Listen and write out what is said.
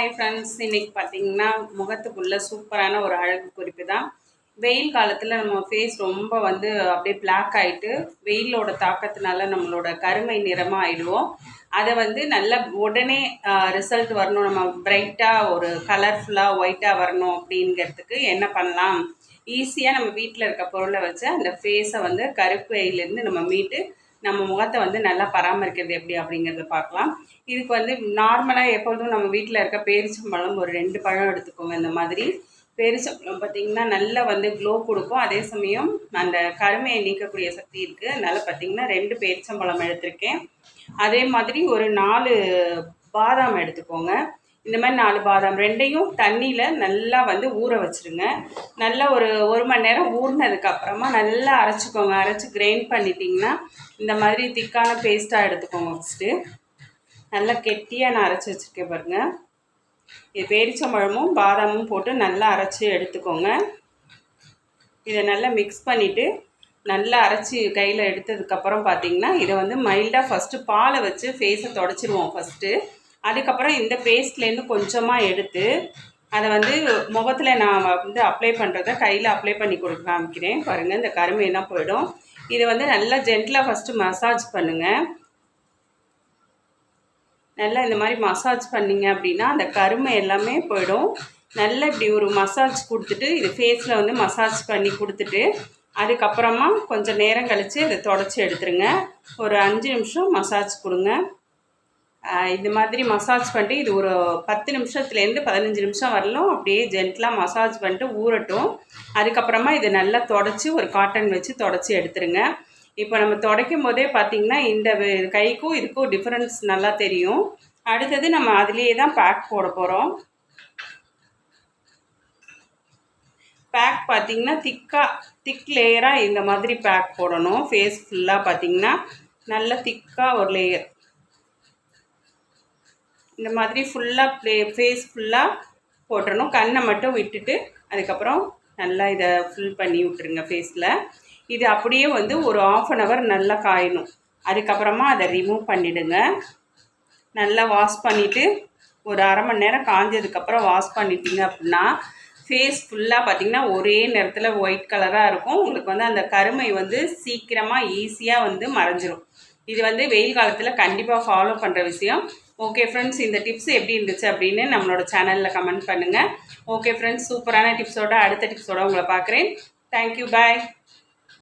Hi friends, இன்றைக்கி பார்த்திங்கன்னா முகத்துக்குள்ளே சூப்பரான ஒரு அழகு குறிப்பு தான். வெயில் காலத்தில் நம்ம ஃபேஸ் ரொம்ப அப்படியே பிளாக் ஆகிட்டு வெயிலோட தாக்கத்தினால நம்மளோட கருமை நிறமாக ஆகிடுவோம். அதை நல்லா உடனே ரிசல்ட் வரணும், நம்ம பிரைட்டாக ஒரு கலர்ஃபுல்லாக ஒயிட்டாக வரணும் அப்படிங்கிறதுக்கு என்ன பண்ணலாம், ஈஸியாக நம்ம வீட்டில் இருக்க பொருளை வச்சு அந்த ஃபேஸை கருப்பு வெயிலேருந்து நம்ம மீட்டு நம்ம முகத்தை நல்லா பராமரிக்கிறது எப்படி அப்படிங்கிறத பார்க்கலாம். இதுக்கு நார்மலாக எப்பொழுதும் நம்ம வீட்டில் இருக்க பேரிச்சம்பழம் ஒரு 2 பழம் எடுத்துக்கோங்க. இந்த மாதிரி பேரிச்சம்பழம் பார்த்திங்கன்னா நல்லா க்ளோ கொடுக்கும், அதே சமயம் அந்த கருமையை நீக்கக்கூடிய சக்தி இருக்குது. அதனால் பார்த்திங்கன்னா 2 பேரிச்சம்பழம் எடுத்திருக்கேன். அதே மாதிரி ஒரு 4 பாதாம் எடுத்துக்கோங்க. இந்த மாதிரி 4 பாதாம் 2யும் தண்ணியில் நல்லா ஊற வச்சுருங்க. நல்லா ஒரு 1 மணி நேரம் ஊறினதுக்கப்புறமா நல்லா அரைச்சிக்கோங்க. அரைச்சி கிரைண்ட் பண்ணிட்டிங்கன்னா இந்த மாதிரி திக்கான பேஸ்ட்டாக எடுத்துக்கோங்க. ஃபஸ்ட்டு நல்லா கெட்டியாக நான் அரைச்சி வச்சுருக்கேன் பாருங்கள். இது பேரிச்சம்பழமும் பாதாமும் போட்டு நல்லா அரைச்சி எடுத்துக்கோங்க. இதை நல்லா மிக்ஸ் பண்ணிவிட்டு நல்லா அரைச்சி கையில் எடுத்ததுக்கப்புறம் பார்த்திங்கன்னா இதை மைல்டாக ஃபஸ்ட்டு பாலை வச்சு ஃபேஸை தொடச்சிடுவோம் ஃபஸ்ட்டு. அதுக்கப்புறம் இந்த பேஸ்ட்லேருந்து கொஞ்சமாக எடுத்து அதை முகத்தில் நான் அப்ளை பண்ணுறத கையில் அப்ளை பண்ணி கொடுக்க காமிக்கிறேன் பாருங்கள். இந்த கருமையெல்லாம் போயிடும். இதை நல்லா ஜென்டிலாக ஃபஸ்ட்டு மசாஜ் பண்ணுங்கள். நல்லா இந்த மாதிரி மசாஜ் பண்ணிங்க அப்படின்னா அந்த கருமை எல்லாமே போயிடும். நல்லா இப்படி ஒரு மசாஜ் கொடுத்துட்டு இது ஃபேஸில் மசாஜ் பண்ணி கொடுத்துட்டு அதுக்கப்புறமா கொஞ்சம் நேரம் கழித்து இதை தொடச்சி எடுத்துருங்க. ஒரு 5 நிமிஷம் மசாஜ் கொடுங்க. இந்த மாதிரி மசாஜ் பண்ணிட்டு இது ஒரு 10 நிமிஷத்துலேருந்து 15 நிமிஷம் வரலும் அப்படியே ஜென்டலாக மசாஜ் பண்ணிட்டு ஊறட்டும். அதுக்கப்புறமா இதை நல்லா தொடச்சி ஒரு காட்டன் வச்சு தொடச்சி எடுத்துருங்க. இப்போ நம்ம துடைக்கும் போதே பார்த்திங்கன்னா இந்த கைக்கும் இதுக்கும் டிஃப்ரென்ஸ் நல்லா தெரியும். அடுத்தது நம்ம அதுலேயே தான் பேக் போட போகிறோம். பேக் பார்த்திங்கன்னா திக் லேயராக இந்த மாதிரி பேக் போடணும். ஃபேஸ் ஃபுல்லாக பார்த்திங்கன்னா நல்ல திக்காக ஒரு லேயர் இந்த மாதிரி ஃபுல்லாக ஃபேஸ் ஃபுல்லாக போட்டுறணும். கண்ணை மட்டும் விட்டுட்டு அதுக்கப்புறம் நல்லா இதை ஃபில் பண்ணி விட்டுருங்க ஃபேஸில். இது அப்படியே ஒரு 1/2 hour நல்லா காயணும். அதுக்கப்புறமா அதை ரிமூவ் பண்ணிவிடுங்க. நல்லா வாஷ் பண்ணிவிட்டு ஒரு 1/2 மணி நேரம் காஞ்சதுக்கப்புறம் வாஷ் பண்ணிட்டீங்க அப்படின்னா ஃபேஸ் ஃபுல்லாக பார்த்திங்கன்னா ஒரே நேரத்தில் ஒயிட் கலராக இருக்கும். உங்களுக்கு அந்த கருமை சீக்கிரமாக ஈஸியாக மறைஞ்சிரும். இது வெயில் காலத்தில் கண்டிப்பாக ஃபாலோ பண்ணுற விஷயம். ஓகே ஃப்ரெண்ட்ஸ், இந்த டிப்ஸ் எப்படி இருந்துச்சு அப்படின்னு நம்மளோட சேனலில் கமெண்ட் பண்ணுங்கள். ஓகே ஃப்ரெண்ட்ஸ், சூப்பரான டிப்ஸோட அடுத்த டிப்ஸோடு உங்களை பார்க்குறேன். தேங்க்யூ, பாய்.